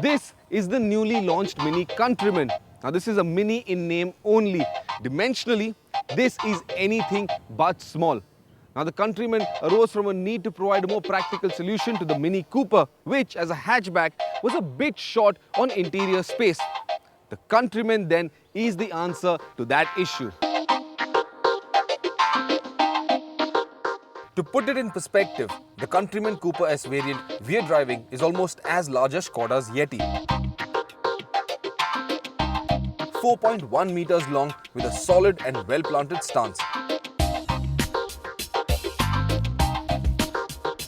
This is the newly launched Mini Countryman. Now this is a mini in name only. Dimensionally, this is anything but small. Now the Countryman arose from a need to provide a more practical solution to the Mini Cooper, which as a hatchback was a bit short on interior space. The Countryman then is the answer to that issue. To put it in perspective, the Countryman Cooper S variant rear driving is almost as large as Skoda's Yeti. 4.1 meters long with a solid and well-planted stance.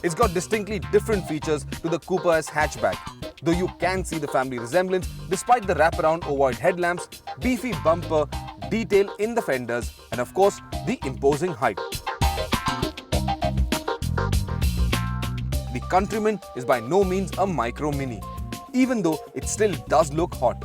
It's got distinctly different features to the Cooper S hatchback, though you can see the family resemblance despite the wraparound ovoid headlamps, beefy bumper, detail in the fenders, and of course the imposing height. The Countryman is by no means a micro mini, even though it still does look hot.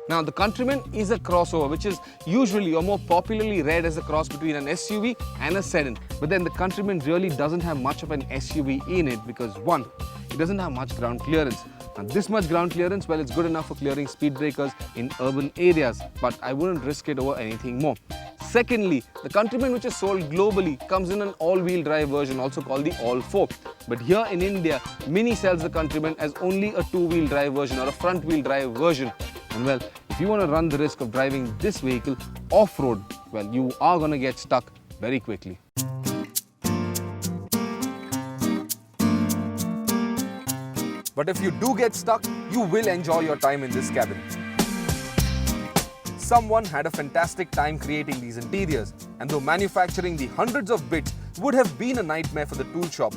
Now the Countryman is a crossover, which is usually or more popularly read as a cross between an SUV and a sedan. But then the Countryman really doesn't have much of an SUV in it because one, it doesn't have much ground clearance. Now this much ground clearance, well, it's good enough for clearing speed breakers in urban areas, but I wouldn't risk it over anything more. Secondly, the Countryman, which is sold globally, comes in an all-wheel drive version, also called the All-4. But here in India, Mini sells the Countryman as only a two-wheel drive version or a front-wheel drive version. And well, if you want to run the risk of driving this vehicle off-road, well, you are going to get stuck very quickly. But if you do get stuck, you will enjoy your time in this cabin. Someone had a fantastic time creating these interiors, and though manufacturing the hundreds of bits would have been a nightmare for the tool shop,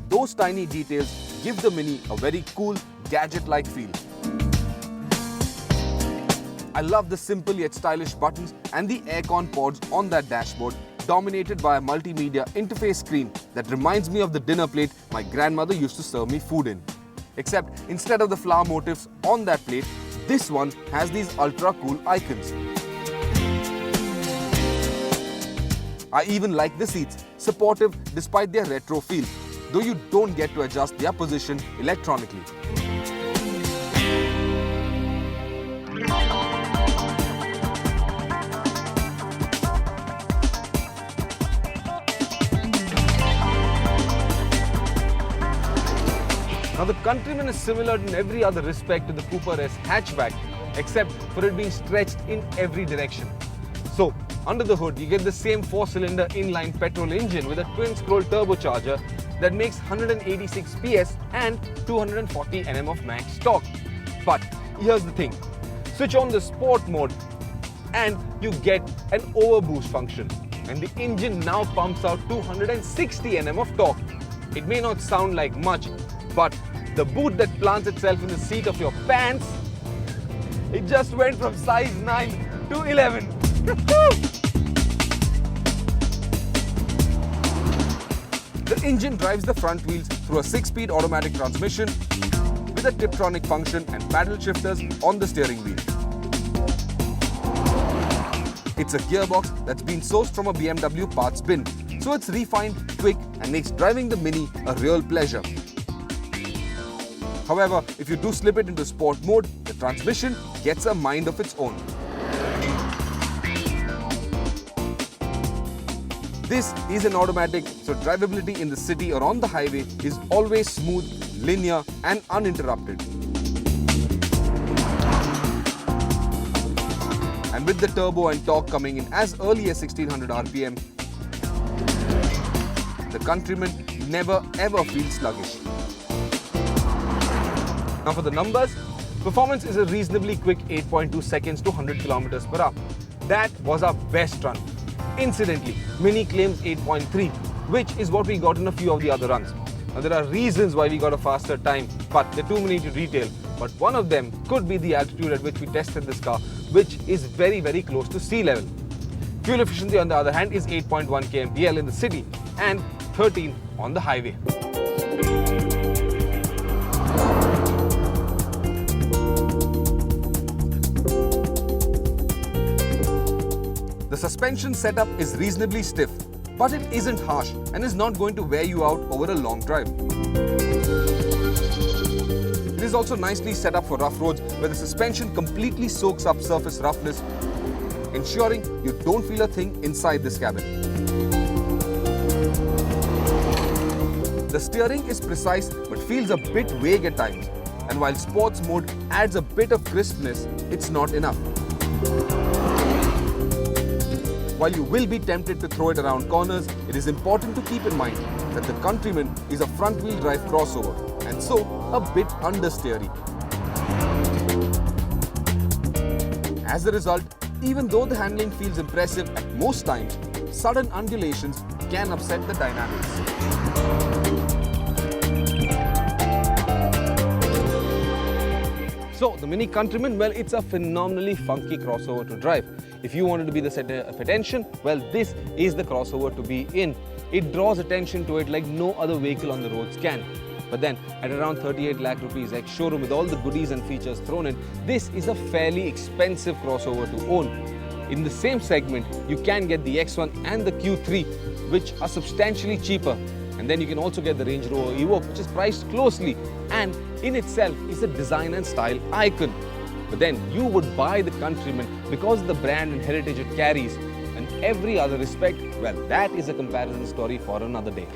those tiny details give the Mini a very cool, gadget-like feel. I love the simple yet stylish buttons and the aircon pods on that dashboard, dominated by a multimedia interface screen that reminds me of the dinner plate my grandmother used to serve me food in. Except instead of the flower motifs on that plate, this one has these ultra cool icons. I even like the seats, supportive despite their retro feel, though you don't get to adjust their position electronically. Now the Countryman is similar in every other respect to the Cooper S hatchback, except for it being stretched in every direction. So, under the hood, you get the same 4-cylinder inline petrol engine with a twin-scroll turbocharger that makes 186 PS and 240 Nm of max torque. But here's the thing, switch on the sport mode and you get an overboost function, and the engine now pumps out 260 Nm of torque. It may not sound like much, but the boot that plants itself in the seat of your pants, it just went from size 9 to 11. The engine drives the front wheels through a 6-speed automatic transmission with a Tiptronic function and paddle shifters on the steering wheel. It's a gearbox that's been sourced from a BMW parts bin, so it's refined, quick, and makes driving the Mini a real pleasure. However, if you do slip it into sport mode, the transmission gets a mind of its own. This is an automatic, so drivability in the city or on the highway is always smooth, linear, and uninterrupted. And with the turbo and torque coming in as early as 1600 RPM, the Countryman never ever feels sluggish. Now for the numbers, performance is a reasonably quick 8.2 seconds to 100 km per hour. That was our best run. Incidentally, Mini claims 8.3, which is what we got in a few of the other runs. Now there are reasons why we got a faster time, but they're too many to detail. But one of them could be the altitude at which we tested this car, which is very, very close to sea level. Fuel efficiency on the other hand is 8.1 kmpl in the city and 13 on the highway. The suspension setup is reasonably stiff, but it isn't harsh and is not going to wear you out over a long drive. It is also nicely set up for rough roads where the suspension completely soaks up surface roughness, ensuring you don't feel a thing inside this cabin. The steering is precise but feels a bit vague at times, and while sports mode adds a bit of crispness, it's not enough. While you will be tempted to throw it around corners, it is important to keep in mind that the Countryman is a front-wheel drive crossover and so a bit understeery. As a result, even though the handling feels impressive at most times, sudden undulations can upset the dynamics. So the Mini Countryman, well, it's a phenomenally funky crossover to drive. If you wanted to be the center of attention, well, this is the crossover to be in. It draws attention to it like no other vehicle on the roads can. But then at around 38 lakh rupees ex-showroom with all the goodies and features thrown in, this is a fairly expensive crossover to own. In the same segment, you can get the X1 and the Q3, which are substantially cheaper. And then you can also get the Range Rover Evoque, which is priced closely and in itself is a design and style icon. But then you would buy the Countryman because of the brand and heritage it carries, and every other respect, well, that is a comparison story for another day.